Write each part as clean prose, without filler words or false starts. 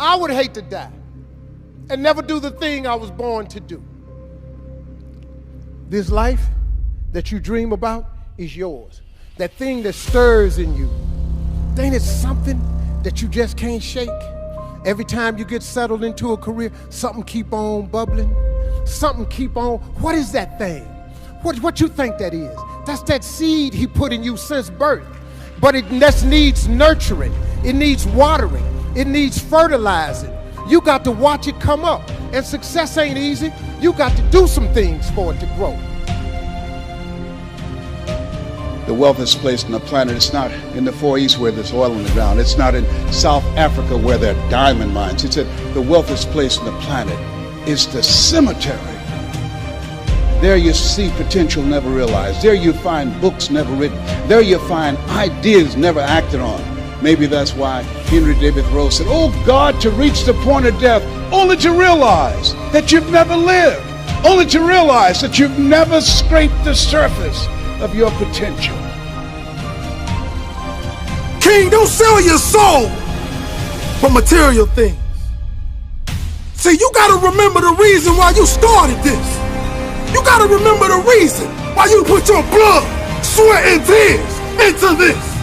I would hate to die and never do the thing I was born to do. This life that you dream about is yours. That thing that stirs in you, ain't it something that you just can't shake? Every time you get settled into a career, something keep on bubbling, something keep on. What is that thing? What you think that is? That's that seed he put in you since birth. But it just needs nurturing. It needs watering. It needs fertilizing. You got to watch it come up. And success ain't easy. You got to do some things for it to grow. The wealthiest place on the planet, it's not in the Far East where there's oil on the ground. It's not in South Africa where there are diamond mines. It's at the wealthiest place on the planet is the cemetery. There you see potential never realized. There you find books never written. There you find ideas never acted on. Maybe that's why Henry David Thoreau said, "Oh God, to reach the point of death, only to realize that you've never lived, only to realize that you've never scraped the surface of your potential." King, don't sell your soul for material things. See, you gotta remember the reason why you started this. You gotta remember the reason why you put your blood, sweat, and tears into this.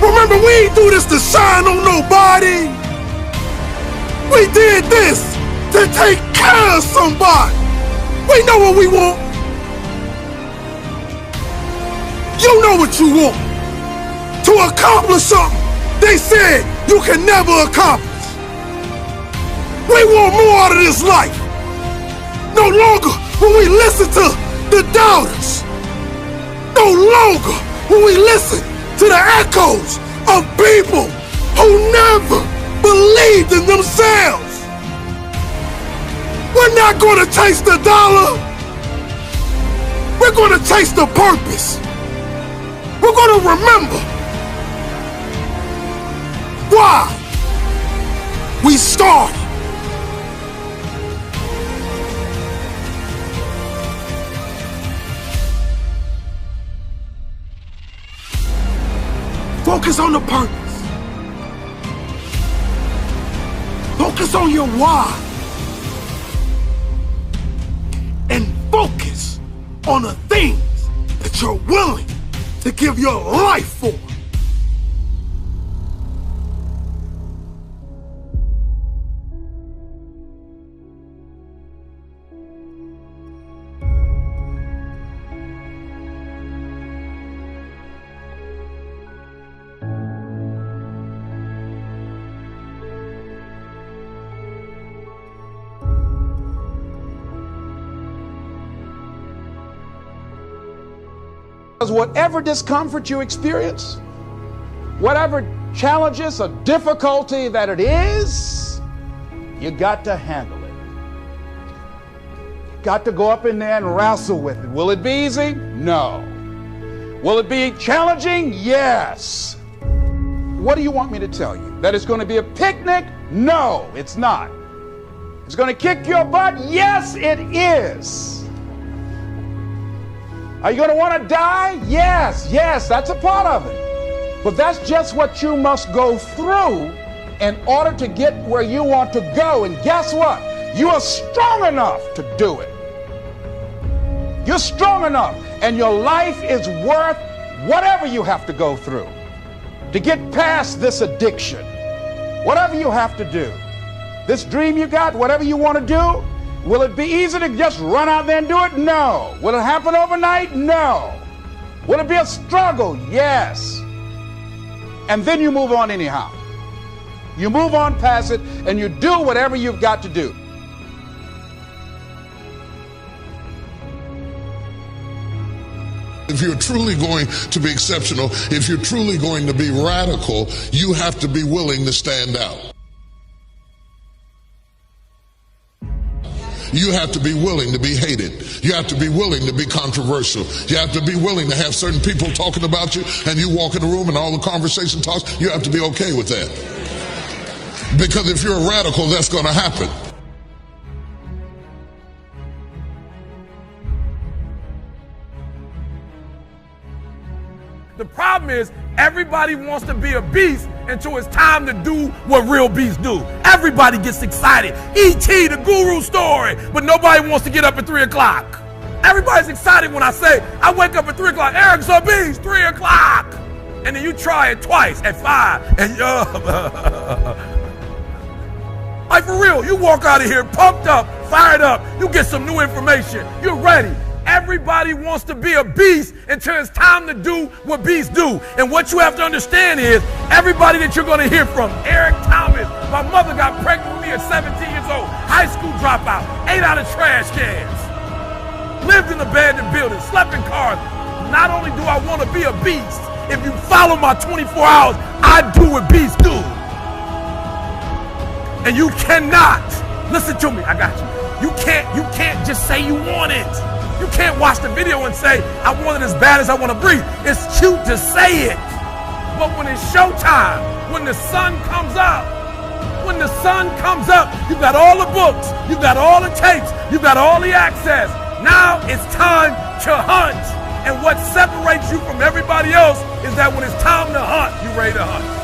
Remember, we ain't do this to shine on nobody. We did this to take care of somebody. We know what we want. You know what you want. To accomplish something they said you can never accomplish. We want more out of this life. No longer will we listen to the doubters. No longer will we listen to the echoes of people who never believed in themselves. We're not going to chase the dollar. We're going to chase the purpose. We're going to remember why we started. Focus on the purpose. Focus on your why. And focus on the things that you're willing to give your life for. Whatever discomfort you experience, whatever challenges or difficulty that it is, you got to handle it. You got to go up in there and wrestle with it. Will it be easy? No. Will it be challenging? Yes. What do you want me to tell you? That it's going to be a picnic? No, it's not. It's going to kick your butt? Yes, it is. Are you going to want to die? Yes, that's a part of it. But that's just what you must go through in order to get where you want to go. And guess what? You are strong enough to do it. You're strong enough, and your life is worth whatever you have to go through to get past this addiction. Whatever you have to do. This dream you got, whatever you want to do, will it be easy to just run out there and do it? No. Will it happen overnight? No. Will it be a struggle? Yes. And then you move on anyhow. You move on past it and you do whatever you've got to do. If you're truly going to be exceptional, if you're truly going to be radical, you have to be willing to stand out. You have to be willing to be hated. You have to be willing to be controversial. You have to be willing to have certain people talking about you, and you walk in the room and all the conversation talks. You have to be okay with that. Because if you're a radical, that's going to happen. The problem is everybody wants to be a beast until it's time to do what real beasts do. Everybody gets excited. E.T., the guru story, but nobody wants to get up at 3 o'clock. Everybody's excited when I say, I wake up at 3 o'clock, Eric's a beast, 3 o'clock. And then you try it twice at 5, and like for real, you walk out of here pumped up, fired up, you get some new information, you're ready. Everybody wants to be a beast until it's time to do what beasts do. And what you have to understand is, everybody that you're gonna hear from, Eric Thomas, my mother got pregnant with me at 17 years old, high school dropout, ate out of trash cans, lived in abandoned buildings, slept in cars. Not only do I want to be a beast, if you follow my 24 hours, I do what beasts do. And you cannot, listen to me, I got you. You can't just say you want it. You can't watch the video and say, I want it as bad as I want to breathe. It's cute to say it. But when it's showtime, when the sun comes up, you've got all the books, you've got all the tapes, you've got all the access. Now it's time to hunt. And what separates you from everybody else is that when it's time to hunt, you're ready to hunt.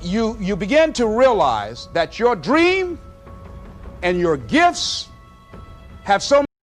You begin to realize that your dream and your gifts have so